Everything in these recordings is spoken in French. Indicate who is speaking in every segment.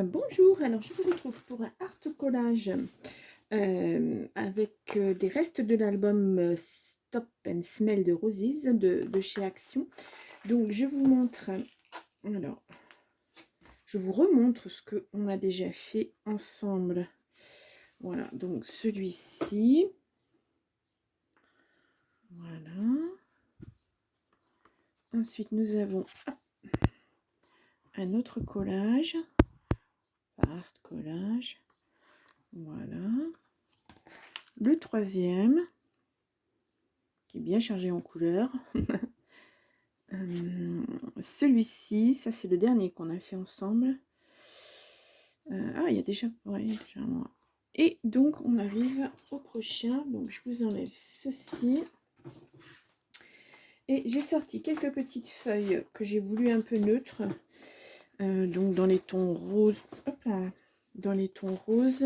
Speaker 1: Bonjour, alors je vous retrouve pour un art collage avec des restes de l'album Stop and Smell de Roses de chez Action. Donc je vous montre, alors je vous remontre ce qu'on a déjà fait ensemble. Voilà, donc celui-ci. Voilà. Ensuite nous avons un autre collage, art collage. Voilà. Le troisième, qui est bien chargé en couleurs. Celui-ci, ça c'est le dernier qu'on a fait ensemble. Il y a déjà, ouais, il y a déjà un mois. Et donc on arrive au prochain. Donc je vous enlève ceci. Et j'ai sorti quelques petites feuilles que j'ai voulu un peu neutres. Donc dans les tons roses. Hop là, dans les tons roses.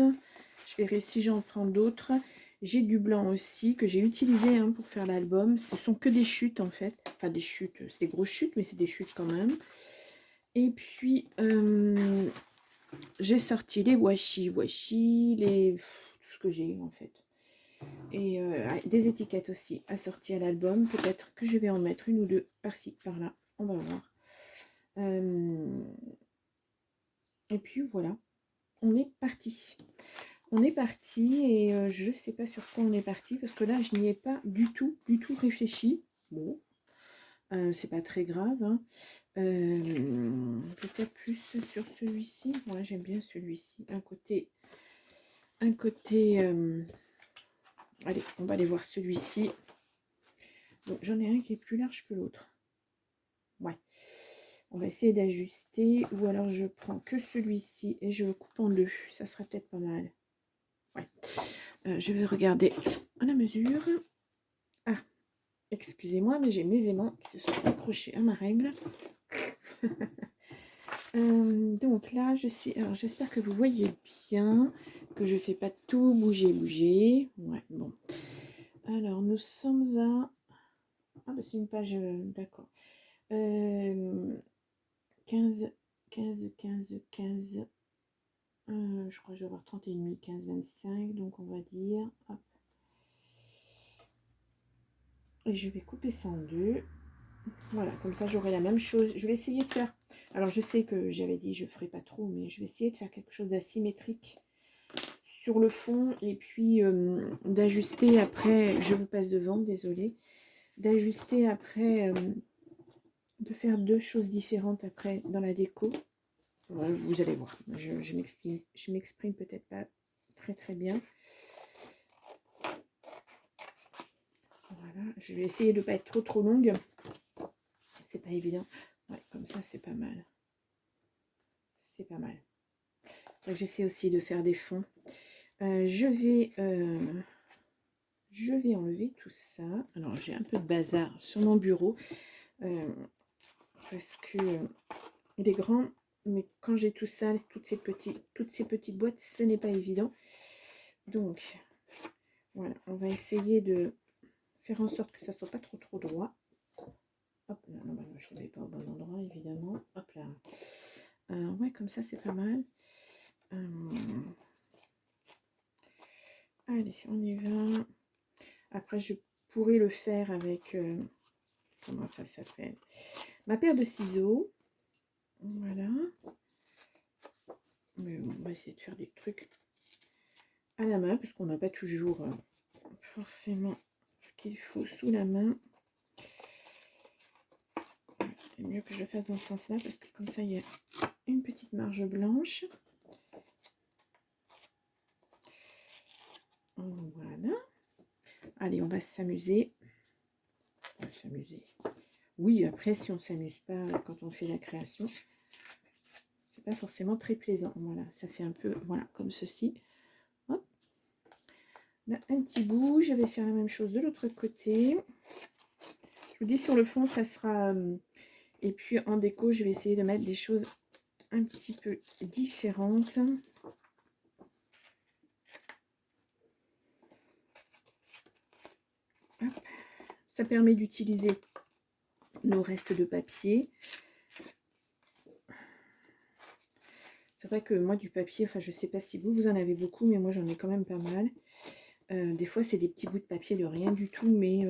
Speaker 1: Je verrai si j'en prends d'autres. J'ai du blanc aussi que j'ai utilisé pour faire l'album. Ce sont que des chutes en fait. Enfin des chutes, c'est des grosses chutes, mais c'est des chutes quand même. Et puis j'ai sorti les washi, tout ce que j'ai en fait. Et des étiquettes aussi assorties à l'album. Peut-être que je vais en mettre une ou deux par-ci, par-là. On va voir. Et puis voilà, on est parti. On est parti et je ne sais pas sur quoi on est parti parce que là, je n'y ai pas du tout réfléchi. Bon, c'est pas très grave. Hein. Peut-être plus sur celui-ci. Moi, j'aime bien celui-ci. Un côté. Allez, on va aller voir celui-ci. Donc, j'en ai un qui est plus large que l'autre. Ouais. On va essayer d'ajuster. Ou alors, je prends que celui-ci et je le coupe en deux. Ça sera peut-être pas mal. Ouais. Je vais regarder à la mesure. Ah, excusez-moi, mais j'ai mes aimants qui se sont accrochés à ma règle. Donc là, je suis... Alors, j'espère que vous voyez bien, que je fais pas tout bouger. Ouais, bon. Alors, nous sommes à... Ah, bah c'est une page... D'accord. 15... je crois que je vais avoir 30 et demi, 15, 25. Donc, on va dire... Hop. Et je vais couper ça en deux. Voilà, comme ça j'aurai la même chose. Je vais essayer de faire... Alors je sais que j'avais dit je ne ferai pas trop, mais je vais essayer de faire quelque chose d'asymétrique sur le fond. Et puis d'ajuster après... Je vous passe devant, désolée. D'ajuster après... de faire deux choses différentes après dans la déco. Vous allez voir. Je m'exprime peut-être pas très bien. Voilà, je vais essayer de ne pas être trop longue. C'est pas évident. Ouais, comme ça c'est pas mal. C'est pas mal. Donc j'essaie aussi de faire des fonds. Je vais enlever tout ça. Alors j'ai un peu de bazar sur mon bureau parce que il est grand, mais quand j'ai tout ça, toutes ces petites boîtes, ce n'est pas évident. Donc voilà, on va essayer de faire en sorte que ça soit pas trop droit. Hop là, non, bah, je ne vais pas au bon endroit évidemment. Hop là. Ouais, comme ça c'est pas mal. Allez, on y va. Après, je pourrais le faire avec... comment ça s'appelle? Ma paire de ciseaux. Voilà. Mais on va essayer de faire des trucs à la main, parce qu'on n'a pas toujours forcément ce qu'il faut sous la main. C'est mieux que je fasse dans ce sens-là, parce que comme ça, il y a une petite marge blanche. Voilà. Allez, on va s'amuser. On va s'amuser. Oui, après, si on ne s'amuse pas quand on fait la création, c'est pas forcément très plaisant. Voilà, ça fait un peu, voilà, comme ceci. Hop. Là, un petit bout. Je vais faire la même chose de l'autre côté. Je vous dis, sur le fond, ça sera... et puis, en déco, je vais essayer de mettre des choses un petit peu différentes. Hop. Ça permet d'utiliser nos restes de papier. C'est vrai que moi, du papier, enfin, je sais pas si vous en avez beaucoup, mais moi, j'en ai quand même pas mal. Des fois, c'est des petits bouts de papier de rien du tout, mais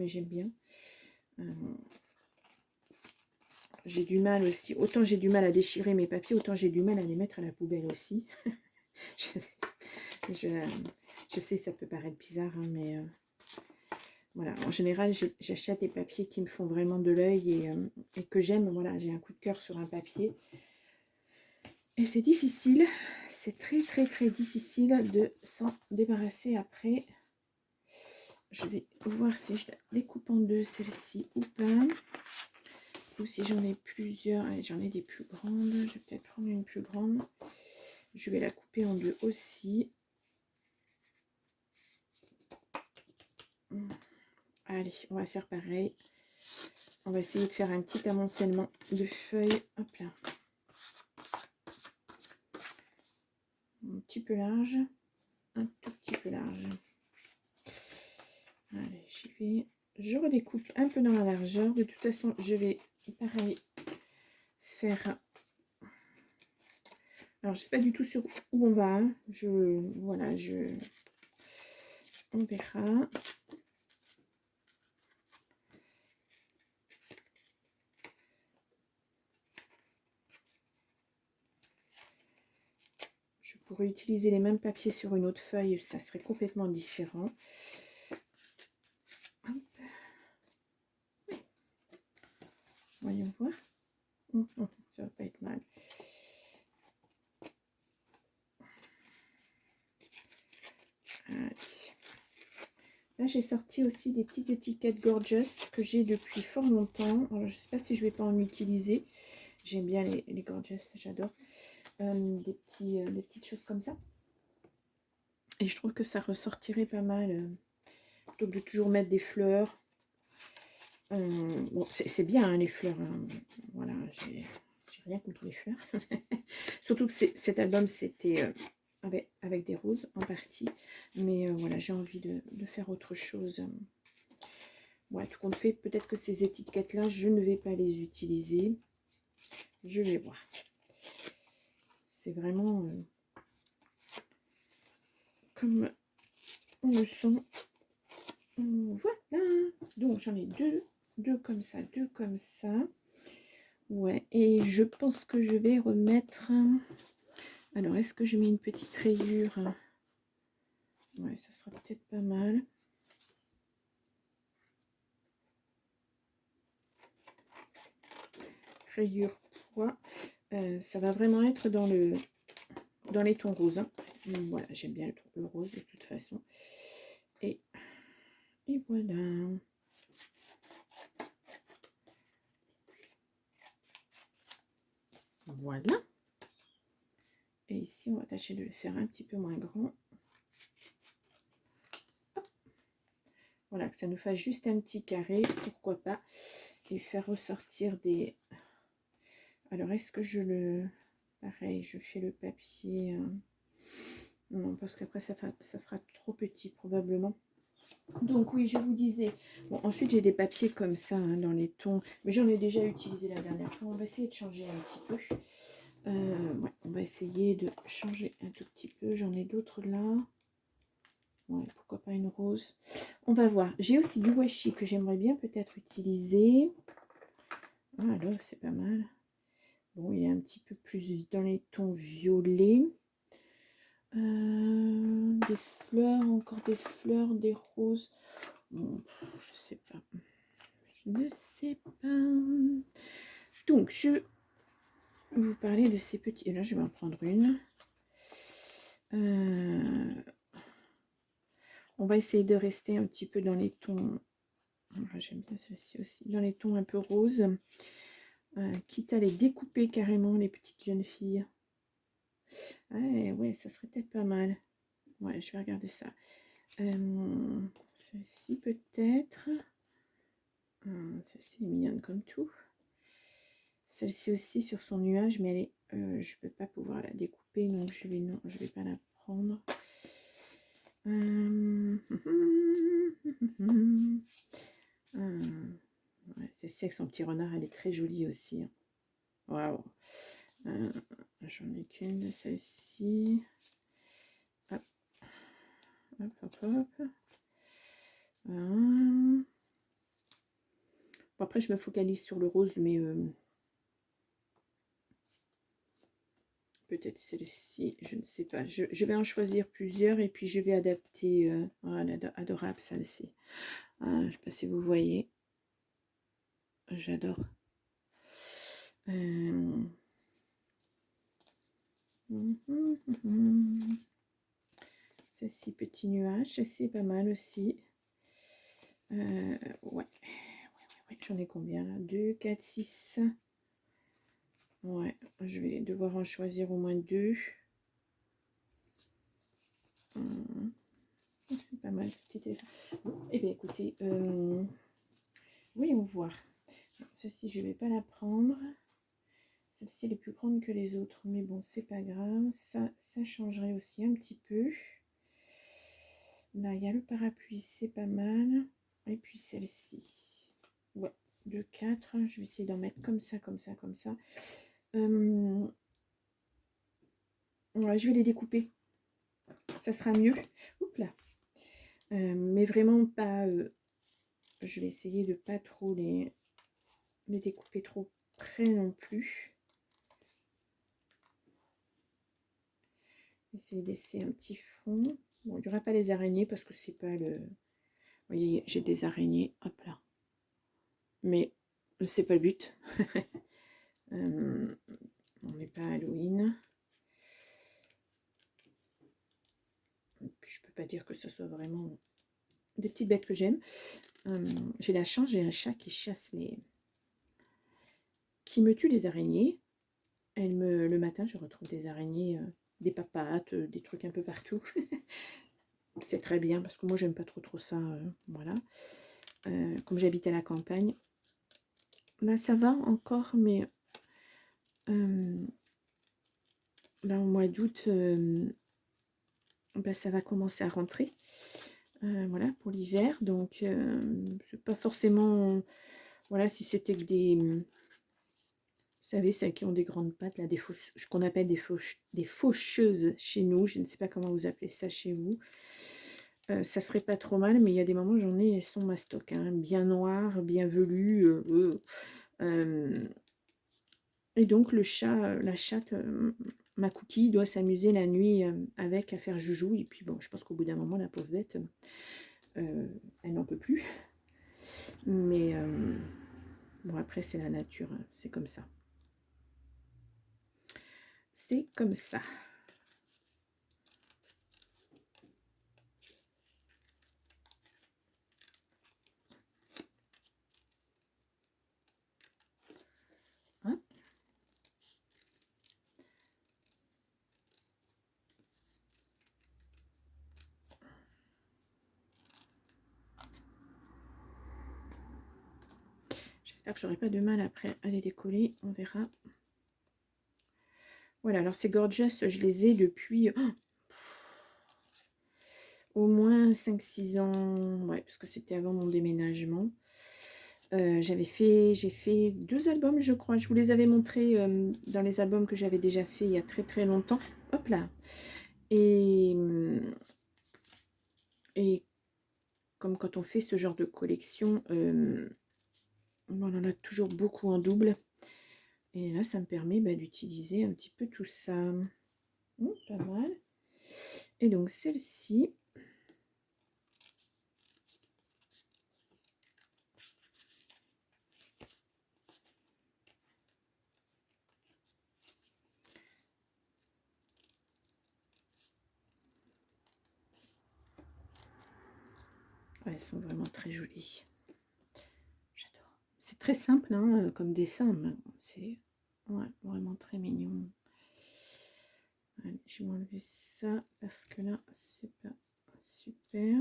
Speaker 1: j'aime bien. J'ai du mal aussi. Autant j'ai du mal à déchirer mes papiers, autant j'ai du mal à les mettre à la poubelle aussi. je sais, ça peut paraître bizarre, hein, mais voilà. En général, j'achète des papiers qui me font vraiment de l'œil et que j'aime. Voilà, j'ai un coup de cœur sur un papier. Et c'est difficile. C'est très, très, très difficile de s'en débarrasser après. Je vais voir si je la découpe en deux, celle-ci, ou pas. Ou si j'en ai plusieurs. Allez, j'en ai des plus grandes. Je vais peut-être prendre une plus grande. Je vais la couper en deux aussi. Allez, on va faire pareil. On va essayer de faire un petit amoncellement de feuilles. Hop là. Un petit peu large. Un tout petit peu large. Allez, j'y vais. Je redécoupe un peu dans la largeur. De toute façon, je vais, pareil, faire... Alors, je ne sais pas du tout sur où on va. Hein. Voilà, on verra. Je pourrais utiliser les mêmes papiers sur une autre feuille. Ça serait complètement différent. Hop. Voyons voir. Ça va pas être mal. Allez. Là, j'ai sorti aussi des petites étiquettes Gorgeous que j'ai depuis fort longtemps. Alors, je ne sais pas si je vais pas en utiliser. J'aime bien les Gorgeous, j'adore. Des petites choses comme ça. Et je trouve que ça ressortirait pas mal. Plutôt que de toujours mettre des fleurs. Bon, c'est bien hein, les fleurs. Hein. Voilà, j'ai rien contre les fleurs. Surtout que cet album, c'était avec des roses en partie. Mais voilà, j'ai envie de faire autre chose. Ouais, tout compte fait, peut-être que ces étiquettes-là, je ne vais pas les utiliser. Je vais voir. C'est vraiment comme on le sent. Voilà. Donc, j'en ai deux comme ça, deux comme ça. Ouais, et je pense que je vais remettre... Alors, est-ce que je mets une petite rayure? Ouais, ça sera peut-être pas mal. Rayure poids. Ça va vraiment être dans les tons roses. Hein. Voilà, j'aime bien le rose de toute façon. Et voilà. Voilà. Et ici, on va tâcher de le faire un petit peu moins grand. Hop. Voilà, que ça nous fasse juste un petit carré, pourquoi pas. Et faire ressortir des... Alors, est-ce que je le... Pareil, je fais le papier... Non, parce qu'après, ça fera trop petit, probablement. Donc, oui, je vous disais... Bon, ensuite, j'ai des papiers comme ça, hein, dans les tons. Mais j'en ai déjà utilisé la dernière fois. On va essayer de changer un petit peu. Ouais, on va essayer de changer un tout petit peu. J'en ai d'autres là. Ouais, pourquoi pas une rose. On va voir. J'ai aussi du washi que j'aimerais bien peut-être utiliser. Ah, là, c'est pas mal. Bon, il est un petit peu plus dans les tons violets. Des fleurs, encore des fleurs, des roses. Bon, je sais pas. Je ne sais pas. Donc, je vais vous parler de ces petits... Et là, je vais en prendre une. On va essayer de rester un petit peu dans les tons... J'aime bien celle-ci aussi. Dans les tons un peu roses. Quitte à les découper carrément, les petites jeunes filles. Ouais, ça serait peut-être pas mal. Ouais, je vais regarder ça. Celle-ci peut-être. Celle-ci est mignonne comme tout. Celle-ci aussi sur son nuage, mais elle est, je peux pas pouvoir la découper, donc je vais pas la prendre. Ouais, celle-ci avec son petit renard, elle est très jolie aussi. Waouh. j'en ai qu'une de celle-ci. Hop, hop, hop, hop. Bon, après, je me focalise sur le rose, mais peut-être celle-ci, je ne sais pas. Je vais en choisir plusieurs et puis je vais adapter. Voilà, adorable celle-ci. Je ne sais pas si vous voyez. J'adore. Celle-ci, petit nuage, c'est pas mal aussi. Ouais. J'en ai combien là? 2, 4, 6. Ouais, je vais devoir en choisir au moins 2. C'est pas mal ce petit effet. Bon, et bien écoutez, voyons voir. Celle-ci, je vais pas la prendre. Celle-ci, elle est plus grande que les autres, mais bon, c'est pas grave. Ça changerait aussi un petit peu. Là, il y a le parapluie, c'est pas mal. Et puis celle-ci. Ouais, 2, 4. Je vais essayer d'en mettre comme ça, comme ça, comme ça. Ouais, je vais les découper. Ça sera mieux. Oups là. Mais vraiment pas... je vais essayer de pas trop les découper trop près non plus. Essayer de laisser un petit fond. Bon, il n'y aura pas les araignées parce que c'est pas le... Vous voyez, j'ai des araignées. Hop là. Mais c'est pas le but. On n'est pas à Halloween. Je peux pas dire que ce soit vraiment des petites bêtes que j'aime. J'ai la chance, j'ai un chat qui chasse qui me tue les araignées. Le matin, je retrouve des araignées, des papates, des trucs un peu partout. C'est très bien parce que moi, j'aime pas trop ça. Voilà. Comme j'habite à la campagne, là, ça va encore, mais là, au mois d'août, ça va commencer à rentrer. Voilà, pour l'hiver. Donc, c'est pas forcément... Voilà, si c'était que des... Vous savez, celles qui ont des grandes pattes, là, ce qu'on appelle des faucheuses chez nous. Je ne sais pas comment vous appelez ça chez vous. Ça serait pas trop mal, mais il y a des moments, j'en ai, elles sont mastoc, hein, bien noires, bien velues. Et donc, le chat, la chatte, ma Cookie, doit s'amuser la nuit avec à faire joujou. Et puis, bon, je pense qu'au bout d'un moment, la pauvre bête, elle n'en peut plus. Mais, bon, après, c'est la nature, hein, c'est comme ça. C'est comme ça. Hein? J'espère que j'aurai pas de mal après à les décoller. On verra. Voilà, alors ces gorgeous, je les ai depuis au moins 5-6 ans. Ouais, parce que c'était avant mon déménagement. J'ai fait 2 albums, je crois. Je vous les avais montrés dans les albums que j'avais déjà fait il y a très très longtemps. Hop là. Et comme quand on fait ce genre de collection, on en a toujours beaucoup en double. Et là, ça me permet d'utiliser un petit peu tout ça. Pas mal. Et donc celle-ci, elles sont vraiment très jolies. J'adore. C'est très simple hein, comme dessin, mais c'est vraiment très mignon. Allez, je vais m'enlever ça parce que là, c'est pas super.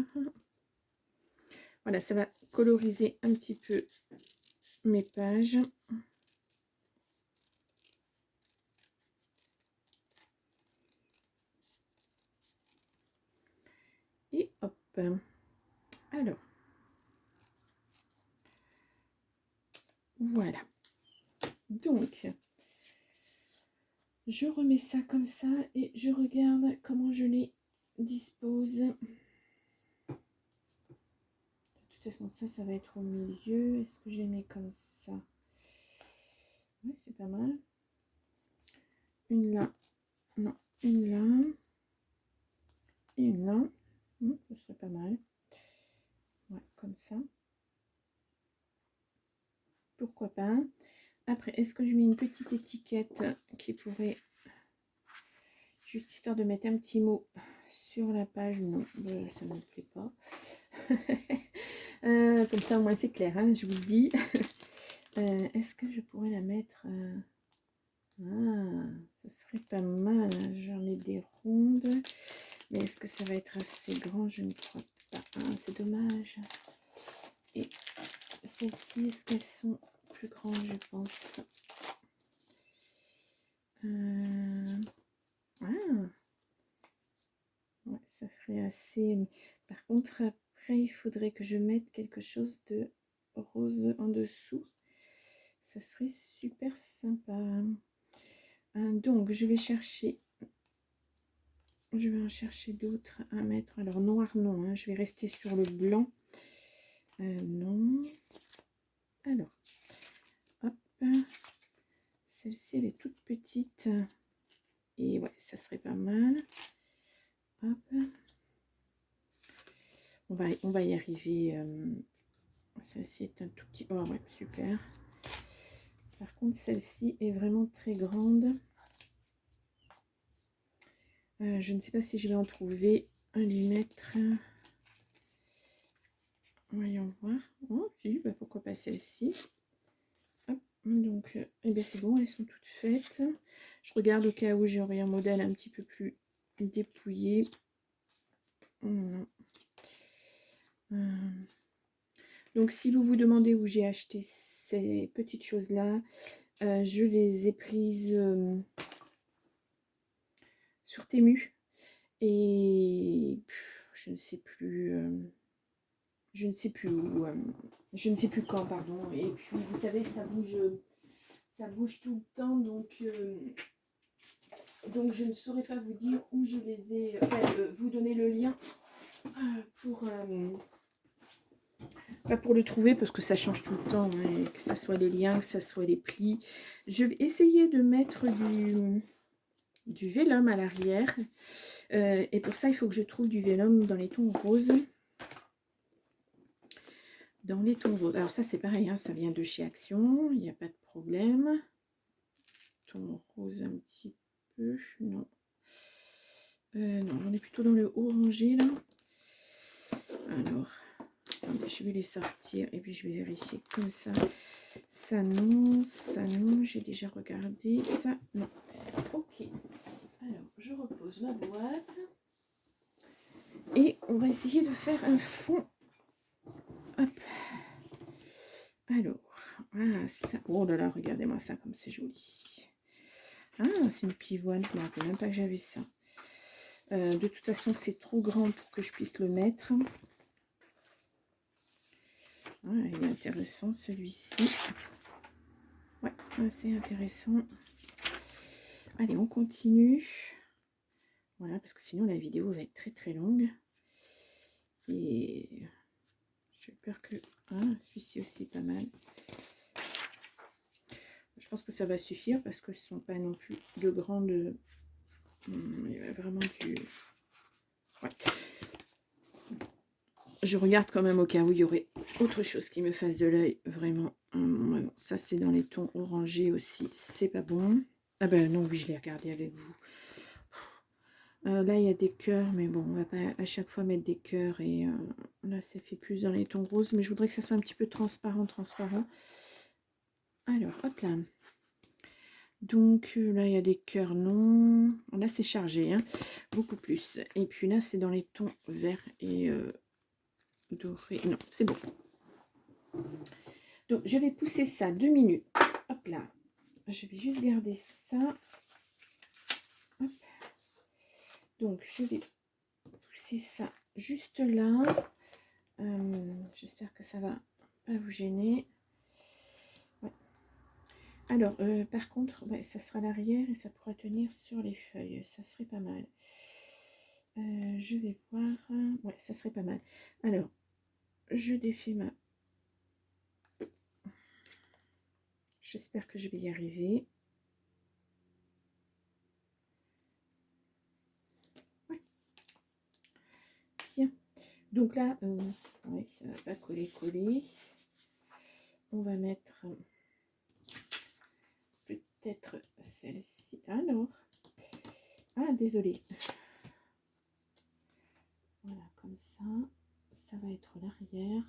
Speaker 1: Voilà, ça va coloriser un petit peu mes pages. Et hop. Alors, voilà. Donc, Je remets ça comme ça et je regarde comment je les dispose. De toute façon, ça va être au milieu. Est-ce que je les mets comme ça? Oui, c'est pas mal. Une là. Non, une là. Et une là. Ce serait pas mal. Ouais, comme ça. Pourquoi pas. Après, est-ce que je mets une petite étiquette qui pourrait... Juste histoire de mettre un petit mot sur la page? Non, ça ne me plaît pas. Comme ça, au moins, c'est clair, hein, je vous le dis. Est-ce que je pourrais la mettre... Ah, ça serait pas mal. J'en ai des rondes. Mais est-ce que ça va être assez grand? Je ne crois pas. Ah, c'est dommage. Et celles-ci, est-ce qu'elles sont plus grandes, je pense? Ah, ouais, ça ferait assez. Par contre, après, il faudrait que je mette quelque chose de rose en dessous. Ça serait super sympa. Donc, je vais en chercher d'autres à mettre. Alors, noir, non. Hein, je vais rester sur le blanc. Non. Alors, hop. Celle-ci, elle est toute petite. Et ouais, ça serait pas mal. Hop. On va y arriver. Celle-ci est un tout petit... Oh ouais, super. Par contre, celle-ci est vraiment très grande. Je ne sais pas si je vais en trouver un lui mettre. Voyons voir. Oh, si, bah, pourquoi pas celle-ci. Donc, eh bien, c'est bon, elles sont toutes faites. Je regarde au cas où j'aurai un modèle un petit peu plus dépouillé. Non. Donc, si vous vous demandez où j'ai acheté ces petites choses-là, je les ai prises sur Temu. Et je ne sais plus... je ne sais plus où, je ne sais plus quand, pardon. Et puis, vous savez, ça bouge tout le temps, donc je ne saurais pas vous dire où je les ai, vous donner le lien pour le trouver, parce que ça change tout le temps, hein, que ça soit les liens, que ça soit les plis. Je vais essayer de mettre du vélum à l'arrière, et pour ça, il faut que je trouve du vélum dans les tons roses. Dans les tons roses. Alors ça c'est pareil, hein, ça vient de chez Action, il n'y a pas de problème. Ton rose un petit peu, non. Non, on est plutôt dans le orangé là. Alors, je vais les sortir et puis je vais vérifier comme ça. Ça non, j'ai déjà regardé. Ça, non. Ok. Alors, je repose ma boîte. Et on va essayer de faire un fond. Hop. Alors, ah, ça. Oh là là, regardez-moi ça comme c'est joli. Ah, c'est une pivoine, je ne me rappelle même pas que j'avais ça. De toute façon, c'est trop grand pour que je puisse le mettre. Ah, il est intéressant celui-ci. Ouais, c'est intéressant. Allez, on continue. Voilà, parce que sinon la vidéo va être très très longue. Et j'ai peur que... Ah, celui-ci aussi pas mal. Je pense que ça va suffire parce que ce ne sont pas non plus de grandes... Il y a vraiment du... Ouais. Je regarde quand même au cas où il y aurait autre chose qui me fasse de l'œil. Vraiment. Ça, c'est dans les tons orangés aussi. C'est pas bon. Ah ben non, oui, je l'ai regardé avec vous. Là, il y a des cœurs, mais bon, on va pas à chaque fois mettre des cœurs. Et là, ça fait plus dans les tons roses. Mais je voudrais que ça soit un petit peu transparent. Alors, hop là. Donc, là, il y a des cœurs, non. Là, c'est chargé, hein, beaucoup plus. Et puis là, c'est dans les tons verts et dorés. Non, c'est bon. Donc, je vais pousser ça 2 minutes. Hop là. Je vais juste garder ça. Hop. Donc, je vais pousser ça juste là. J'espère que ça va pas vous gêner. Ouais. Alors, par contre, ouais, ça sera l'arrière et ça pourra tenir sur les feuilles. Ça serait pas mal. Je vais voir. Ouais, ça serait pas mal. Alors, je défais ma... J'espère que je vais y arriver. Ouais. Bien. Donc là, ouais, ça va pas coller. On va mettre peut-être celle-ci. Alors, ah, désolée. Voilà, comme ça. Ça va être l'arrière.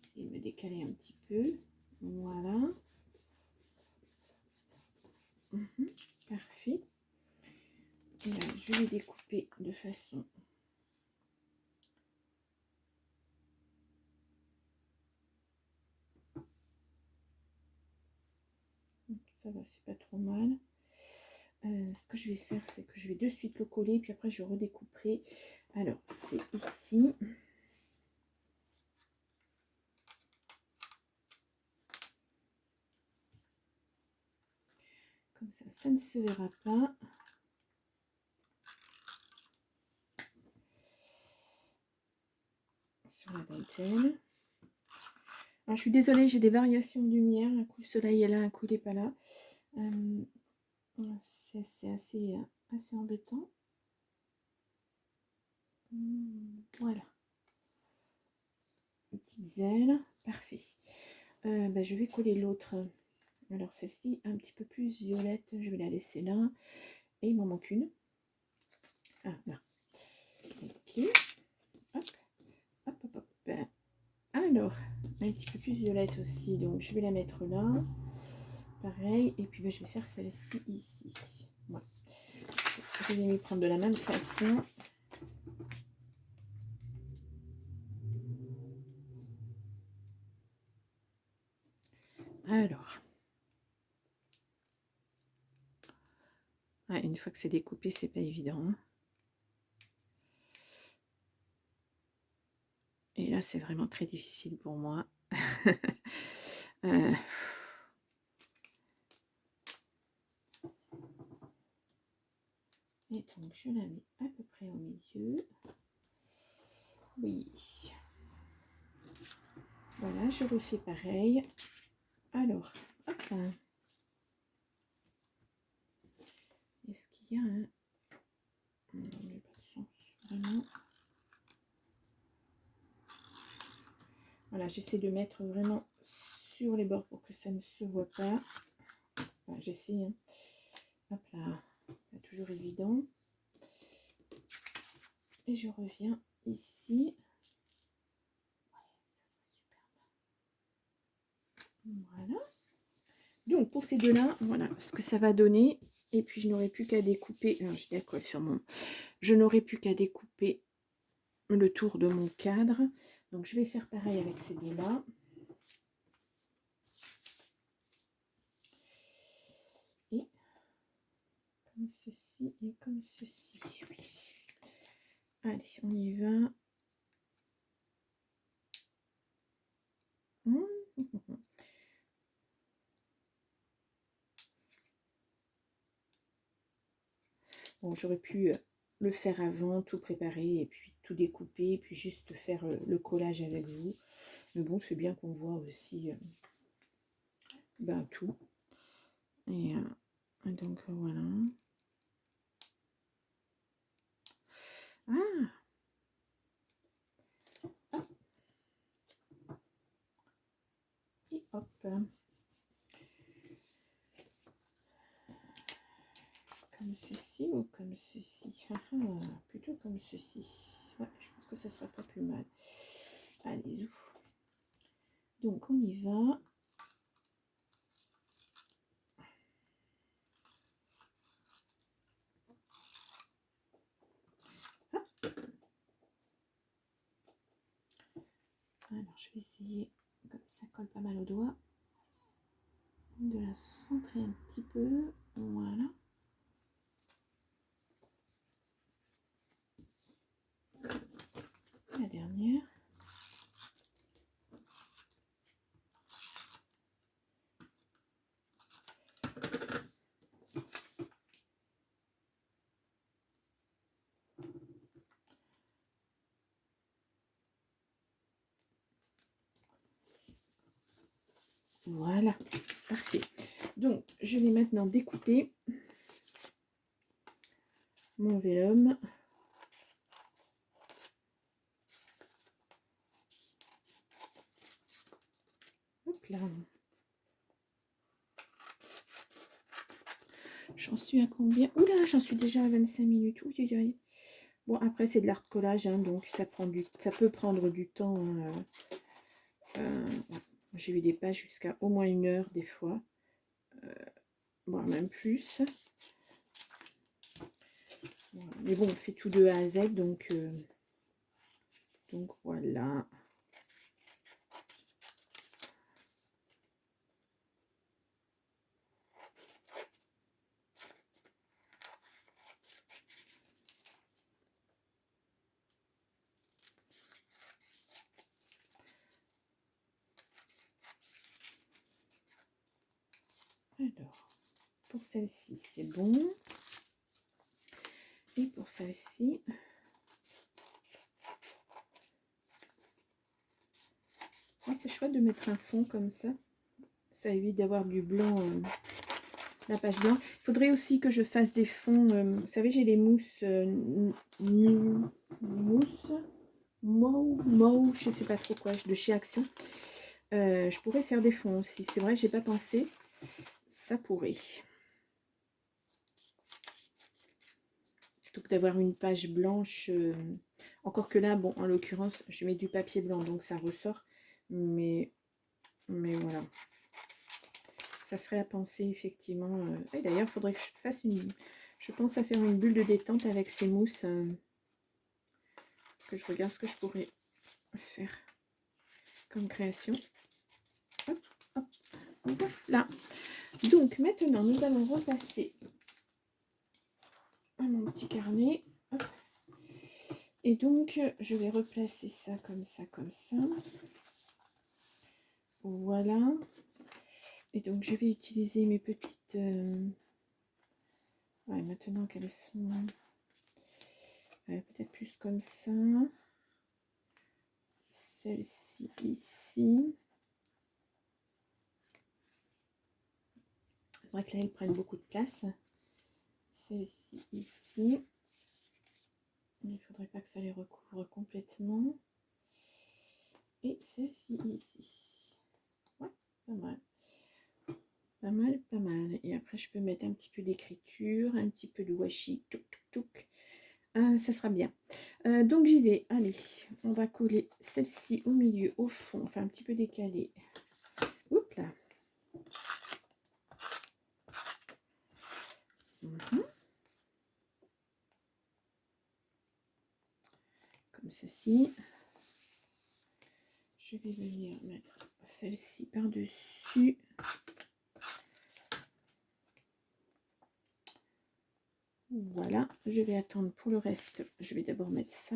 Speaker 1: Essayer de me décaler un petit peu. Voilà. Parfait. Et là, je vais découper de façon... Ça va, c'est pas trop mal. Ce que je vais faire, c'est que je vais de suite le coller, puis après je redécouperai. Alors, c'est ici. Comme ça ne se verra pas. Sur la dentelle. Alors, je suis désolée, j'ai des variations de lumière. Un coup le soleil est là, un coup il n'est pas là. C'est assez embêtant. Voilà. Petites ailes. Parfait. Je vais coller l'autre. Alors celle-ci un petit peu plus violette. Je vais la laisser là. Et il m'en manque une. Ah, là. Ok. Hop. Hop, hop, hop. Alors, un petit peu plus violette aussi. Donc je vais la mettre là. Pareil. Et puis je vais faire celle-ci ici. Voilà. Je vais m'y prendre de la même façon. Alors, une fois que c'est découpé, c'est pas évident. Hein. Et là, c'est vraiment très difficile pour moi. Et donc, je la mets à peu près au milieu. Oui. Voilà, je refais pareil. Alors, hop là. Est-ce qu'il y a un... Non, il n'y a pas de sens, vraiment. Voilà, j'essaie de mettre vraiment sur les bords pour que ça ne se voit pas. Enfin, j'essaie. Hein. Hop là, pas toujours évident. Et je reviens ici. Ouais, ça serait super. Voilà. Donc pour ces deux-là, voilà ce que ça va donner. Et puis je n'aurai plus qu'à découper. Alors j'ai la colle sur mon. Je n'aurai plus qu'à découper le tour de mon cadre. Donc je vais faire pareil avec ces deux-là. Et comme ceci et comme ceci. Oui. Allez, on y va. Bon, j'aurais pu le faire avant, tout préparer et puis tout découper, et puis juste faire le collage avec vous. Mais bon, c'est bien qu'on voit aussi tout. Et donc voilà. Ah! Et hop. Comme ceci ou comme ceci? Plutôt comme ceci. Ouais, je pense que ça sera pas plus mal. Allez-y. Donc on y va. Alors je vais essayer, comme ça colle pas mal au doigt, de la centrer un petit peu. Voilà. La dernière. Voilà, parfait. Donc, je vais maintenant découper mon vélum. Hop là. J'en suis à combien? Oula, j'en suis déjà à 25 minutes. Ouh, aïe, aïe. Bon, après, c'est de l'art collage, hein, donc ça peut prendre du temps. Hein, j'ai eu des pages jusqu'à au moins 1 heure des fois. Voire même plus. Voilà. Mais bon, on fait tout de A à Z, donc voilà. Alors, pour celle-ci, c'est bon. Et pour celle-ci, c'est chouette de mettre un fond comme ça. Ça évite d'avoir du blanc, la page blanche. Il faudrait aussi que je fasse des fonds. Vous savez, j'ai les mousses Mou, je sais pas trop quoi, de chez Action. Je pourrais faire des fonds aussi. C'est vrai, j'ai pas pensé. Ça pourrait. Plutôt que d'avoir une page blanche. Encore que là, bon, en l'occurrence, je mets du papier blanc, donc ça ressort. Mais voilà. Ça serait à penser, effectivement. Et d'ailleurs, il faudrait que je fasse une... Je pense à faire une bulle de détente avec ces mousses. Que je regarde ce que je pourrais faire comme création. Hop, hop, hop, là. Donc, maintenant, nous allons repasser à mon petit carnet. Hop. Et donc, je vais replacer ça comme ça, comme ça. Voilà. Et donc, je vais utiliser mes petites... Ouais, maintenant qu'elles sont... peut-être plus comme ça. Celle-ci, ici. C'est vrai que là, elles prennent beaucoup de place. Celle-ci, ici. Il ne faudrait pas que ça les recouvre complètement. Et celle-ci, ici. Ouais, pas mal. Pas mal, pas mal. Et après, je peux mettre un petit peu d'écriture, un petit peu de washi. Tchouk, tchouk, tchouk. Ça sera bien. Donc, j'y vais. Allez, on va coller celle-ci au milieu, au fond. Enfin, un petit peu décalé. Oups là. Comme ceci. Je vais venir mettre celle-ci par-dessus. Voilà, je vais attendre pour le reste. Je vais d'abord mettre ça.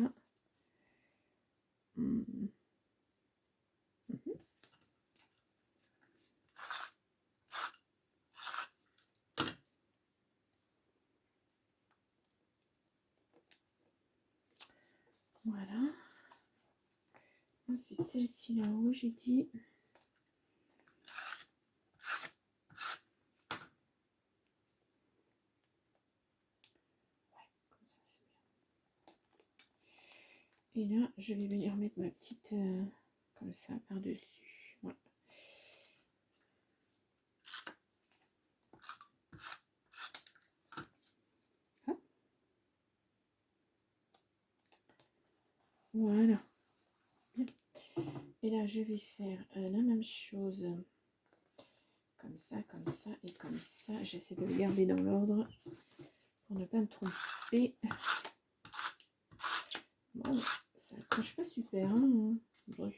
Speaker 1: Voilà. Ensuite, celle-ci là-haut, j'ai dit. Comme ça, c'est bien. Et là, je vais venir mettre ma petite comme ça par-dessus. Voilà. Hop. Voilà. Bien. Et là, je vais faire la même chose. Comme ça et comme ça. J'essaie de le garder dans l'ordre pour ne pas me tromper. Bon, ça accroche pas super. Hein. Bon.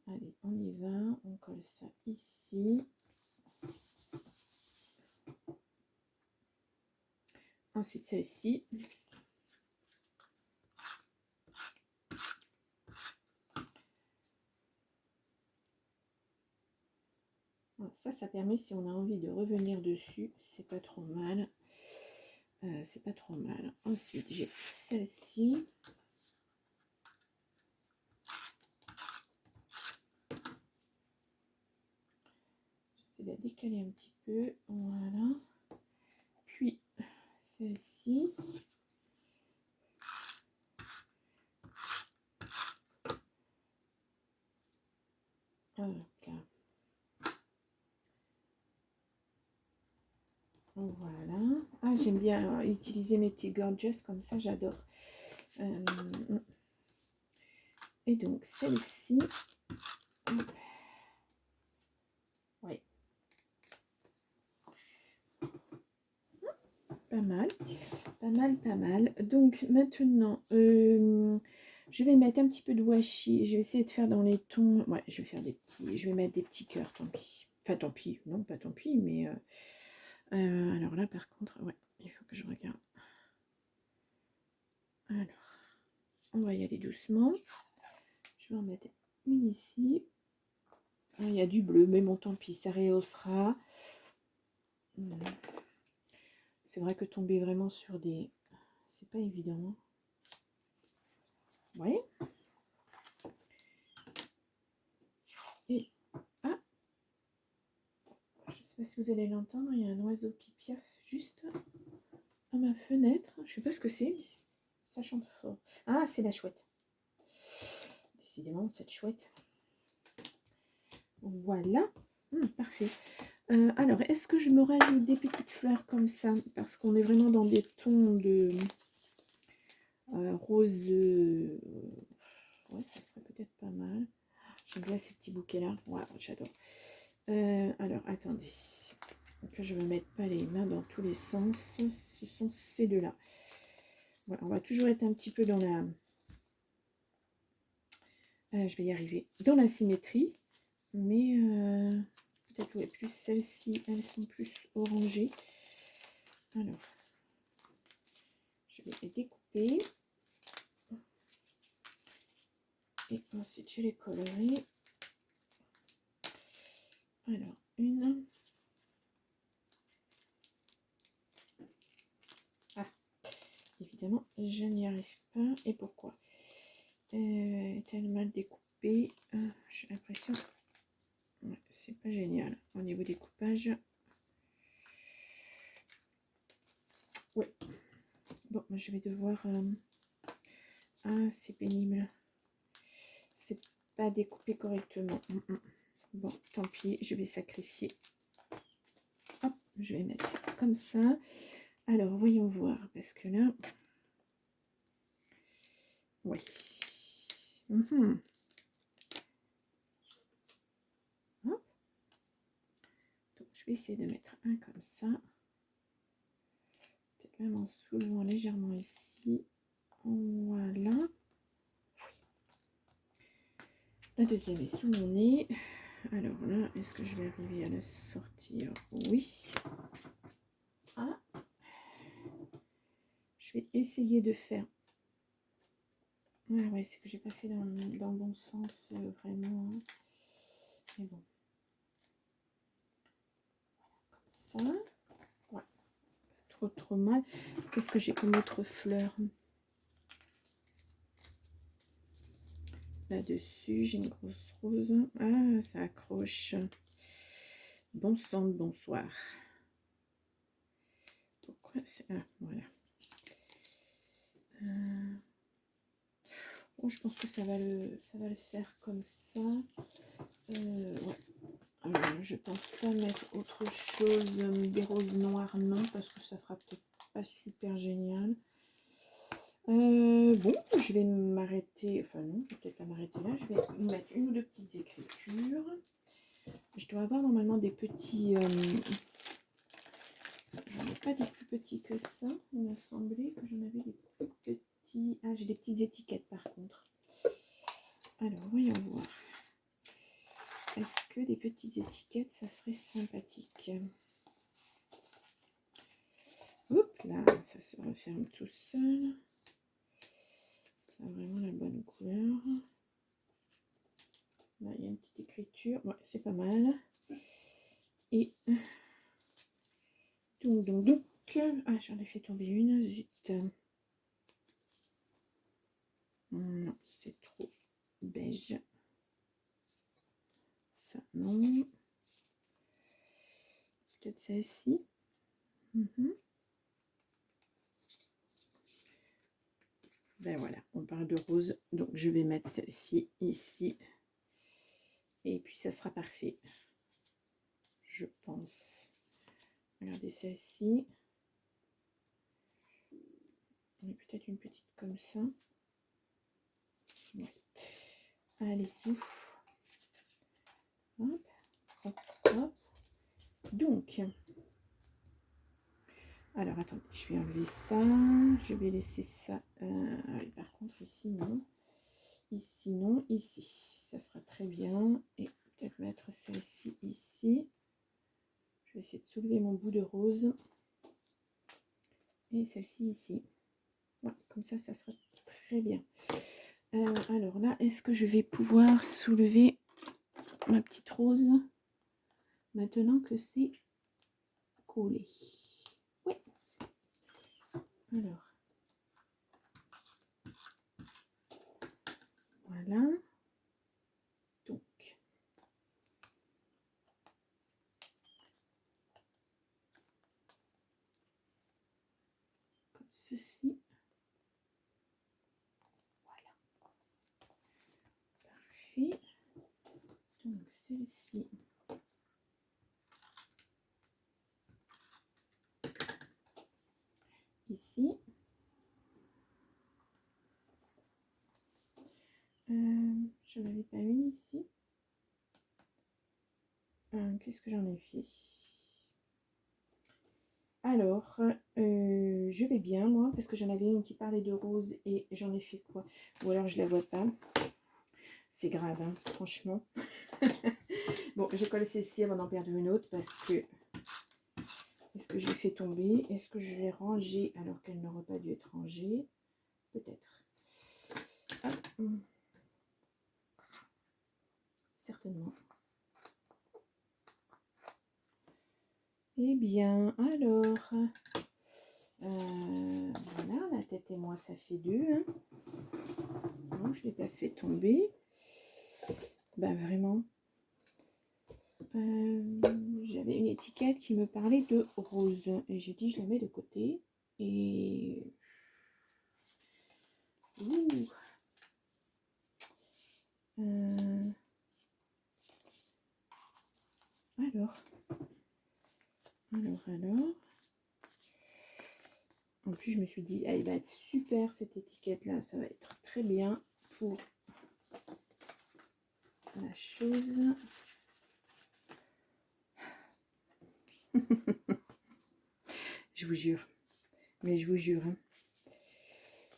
Speaker 1: Allez, on y va. On colle ça ici. Ensuite, celle-ci. Ça permet, si on a envie de revenir dessus, c'est pas trop mal. C'est pas trop mal. Ensuite, j'ai celle-ci. va décaler un petit peu. Voilà. Puis, celle-ci. Voilà. Ah, j'aime bien utiliser mes petits gorgeous comme ça, j'adore. Et donc, celle-ci. Oui. Pas mal. Pas mal, pas mal. Donc, maintenant, je vais mettre un petit peu de washi. Je vais essayer de faire dans les tons. Ouais, je vais faire des petits. Je vais mettre des petits cœurs, tant pis. Enfin, tant pis. Non, pas tant pis, mais. Alors là, par contre, ouais, il faut que je regarde. Alors, on va y aller doucement. Je vais en mettre une ici. Il y a du bleu, mais bon, tant pis, ça rehaussera. C'est vrai que tomber vraiment sur des... C'est pas évident. Hein. Vous voyez? Et... Ah! Je ne sais pas si vous allez l'entendre, il y a un oiseau qui piaffe juste à ma fenêtre. Je ne sais pas ce que c'est, mais ça chante fort. Ah, c'est la chouette. Décidément, cette chouette. Voilà. Parfait. Alors, est-ce que je me rajoute des petites fleurs comme ça? Parce qu'on est vraiment dans des tons de rose. Ouais, ça serait peut-être pas mal. J'aime bien ces petits bouquets-là. Ouais, j'adore. Alors, attendez. Que je ne me mette pas les mains dans tous les sens. Ce sont ces deux-là. Voilà, on va toujours être un petit peu dans la... je vais y arriver. Dans la symétrie. Mais peut-être ouais, plus celles-ci, elles sont plus orangées. Alors, je vais les découper. Et ensuite, je les colorer. Alors, une. Ah, évidemment, je n'y arrive pas. Et pourquoi? Est-elle mal découpée? J'ai l'impression... Ouais, c'est pas génial. Au niveau découpage... Ouais. Bon, je vais devoir... Ah, c'est pénible. C'est pas découpé correctement. Bon, tant pis, je vais sacrifier. Hop, je vais mettre ça comme ça. Alors, voyons voir, parce que là... Oui. Donc, je vais essayer de mettre un comme ça. Peut-être même en soulevant légèrement ici. Voilà. Oui. La deuxième est sous mon nez. Alors là, est-ce que je vais arriver à la sortir? Oui. Ah. Je vais essayer de faire... Ouais, c'est que j'ai pas fait dans le bon sens, vraiment. Hein. Mais bon. Comme ça. Ouais. Trop mal. Qu'est-ce que j'ai comme autre fleur? Là-dessus, j'ai une grosse rose. Ah, ça accroche. Bon sang de bonsoir. Pourquoi c'est... Ah, voilà. Oh, je pense que ça va le faire comme ça. Ouais. Alors, je pense pas mettre autre chose, des roses noires, non, parce que ça fera peut-être pas super génial. Bon, je vais m'arrêter, enfin non, je vais peut-être pas m'arrêter là, je vais mettre une ou deux petites écritures. Je dois avoir normalement des petits... j'en ai pas des plus petits que ça, il m'a semblé que j'en avais des plus petits... Ah, j'ai des petites étiquettes par contre. Alors, voyons voir. Est-ce que des petites étiquettes, ça serait sympathique? Hop là, ça se referme tout seul. Ça a vraiment la bonne couleur. Là, il y a une petite écriture. Ouais, c'est pas mal. Et donc. Ah, j'en ai fait tomber une. Zut. Non, c'est trop beige. Ça, non. peut-être celle-ci. Ben voilà, on parle de rose, donc je vais mettre celle-ci ici. Et puis ça sera parfait, je pense. Regardez celle-ci. On est peut-être une petite comme ça. Ouais. Allez, souffle. Hop, hop, hop. Donc, alors attendez, je vais enlever ça. Je vais laisser ça. Par contre, ici, non. Ici, non. Ici, ça sera très bien. Et peut-être mettre celle-ci ici. Je vais essayer de soulever mon bout de rose. Et celle-ci ici. Voilà, comme ça sera très bien. Alors là, est-ce que je vais pouvoir soulever ma petite rose maintenant que c'est collé? Oui. Alors. Voilà. Donc. Comme ceci. Voilà. Parfait. Donc celle-ci. Ici. Je n'avais pas une ici. Qu'est-ce que j'en ai fait? Alors, je vais bien, moi, parce que j'en avais une qui parlait de rose et j'en ai fait quoi? Ou alors je la vois pas. C'est grave, hein, franchement. Bon, je colle celle-ci avant d'en perdre une autre parce que... Est-ce que je l'ai fait tomber? Est-ce que je l'ai rangée alors qu'elle n'aurait pas dû être rangée? Peut-être. Certainement. Eh bien, alors... voilà, la tête et moi, ça fait 2. Hein. Non, je ne l'ai pas fait tomber. Ben, vraiment. J'avais une étiquette qui me parlait de rose. Et j'ai dit, je la mets de côté. Et... Ouh. Alors. En plus, je me suis dit, elle va être super cette étiquette-là. Ça va être très bien pour la chose. Je vous jure. Mais je vous jure. Hein.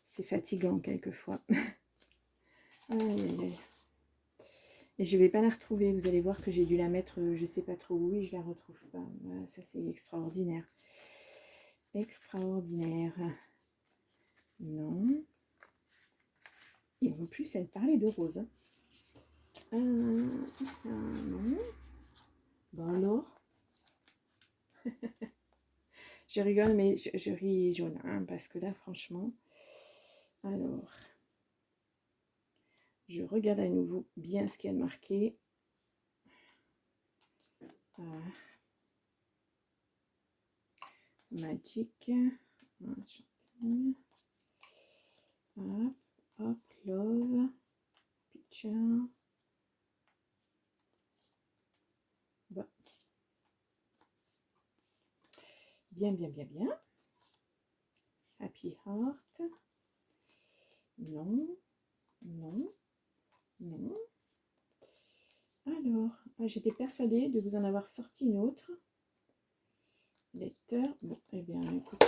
Speaker 1: C'est fatigant quelquefois. Aïe, aïe, aïe. Et je ne vais pas la retrouver. Vous allez voir que j'ai dû la mettre, je ne sais pas trop où, et je ne la retrouve pas. Voilà, ça, c'est extraordinaire. Extraordinaire. Non. Et en plus, elle parlait de rose. Non. Bon alors. Je rigole, mais je ris jaune. Hein, parce que là, franchement... Alors... Je regarde à nouveau bien ce qu'il y a de marqué. Magic. Hop, hop, love. Picture. Bon. Bien, bien, bien, bien. Happy Heart. Non, non, non. Alors, j'étais persuadée de vous en avoir sorti une autre. Lecteur. Bon, eh bien, écoute,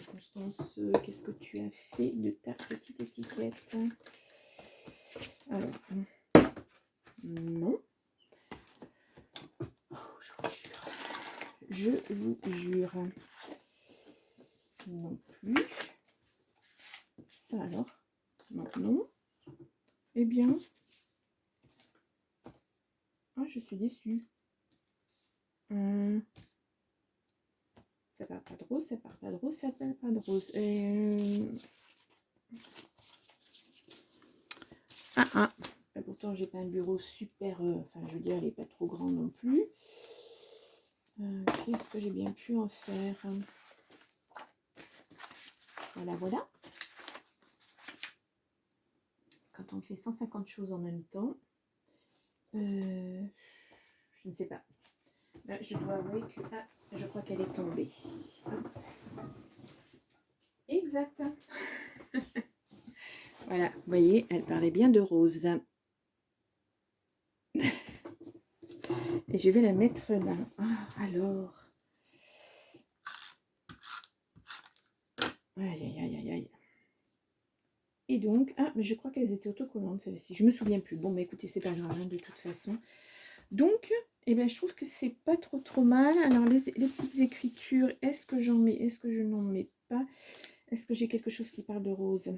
Speaker 1: Constance, qu'est-ce que tu as fait de ta petite étiquette? Alors, non. Oh, je vous jure. Non plus. Ça alors? Non, non. Eh bien, je suis déçue. Ça parle pas de rose, ça parle pas de rose, ça parle pas de rose. Pourtant, j'ai pas un bureau super... enfin, je veux dire, elle est pas trop grande non plus. Qu'est-ce que j'ai bien pu en faire? Voilà, voilà. Quand on fait 150 choses en même temps, je ne sais pas. Là, je dois avouer que je crois qu'elle est tombée. Exact. Voilà, vous voyez, elle parlait bien de rose. Et je vais la mettre là. Alors. Aïe, aïe, aïe, aïe, aïe. Et donc, mais je crois qu'elles étaient autocollantes, celles-ci. Je me souviens plus. Bon, mais écoutez, c'est pas grave, hein, de toute façon. Donc, eh ben, je trouve que c'est pas trop mal. Alors, les petites écritures, est-ce que j'en mets? Est-ce que je n'en mets pas? Est-ce que j'ai quelque chose qui parle de rose?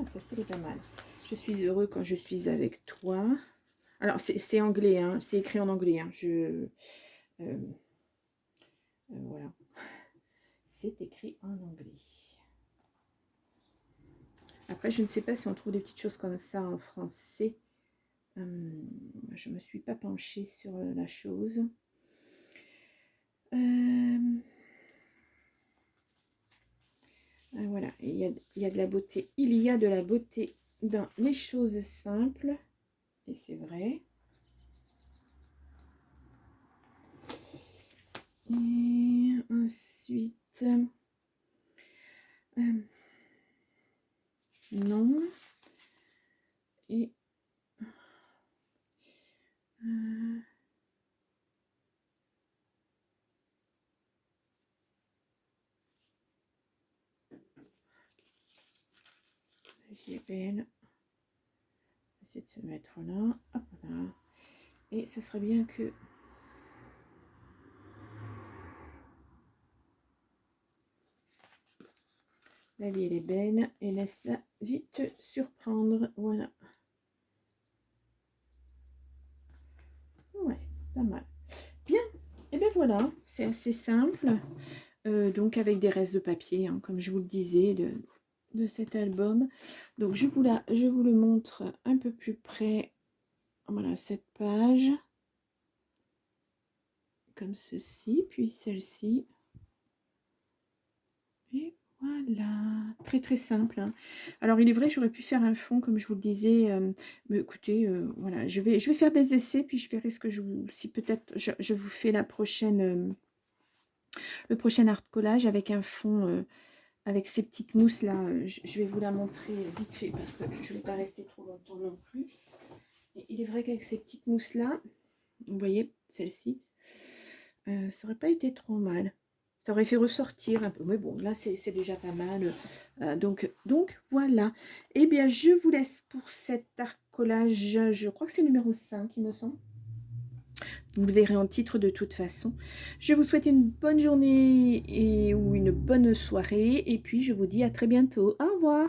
Speaker 1: Ça, c'est pas mal. Je suis heureux quand je suis avec toi. Alors, c'est anglais, hein, c'est écrit en anglais. Hein, voilà. C'est écrit en anglais. Après, je ne sais pas si on trouve des petites choses comme ça en français. Je ne me suis pas penchée sur la chose. Voilà, il y a de la beauté. Il y a de la beauté dans les choses simples. Et c'est vrai. Et ensuite, non. Et la vie est belle. On va essayer de se mettre là. Hop là. Et ce serait bien que la vie elle est belle et laisse-la vite surprendre. Voilà. Ouais, pas mal. Bien. Et bien voilà, c'est assez simple. Donc avec des restes de papier, hein, comme je vous le disais, de cet album. Donc je vous le montre un peu plus près. Voilà, cette page. Comme ceci, puis celle-ci. Et voilà, très très simple. Hein. Alors il est vrai, j'aurais pu faire un fond, comme je vous le disais. Mais écoutez, voilà, je vais faire des essais, puis je verrai ce que si peut-être je vous fais la prochaine, le prochain art collage avec un fond, avec ces petites mousses là. Je vais vous la montrer vite fait parce que je ne vais pas rester trop longtemps non plus. Et il est vrai qu'avec ces petites mousses là, vous voyez, celle-ci, ça n'aurait pas été trop mal. Ça aurait fait ressortir un peu. Mais bon, là, c'est déjà pas mal. Donc voilà. Eh bien, je vous laisse pour cet art collage. Je crois que c'est numéro 5, il me semble. Vous le verrez en titre de toute façon. Je vous souhaite une bonne journée ou une bonne soirée. Et puis, je vous dis à très bientôt. Au revoir.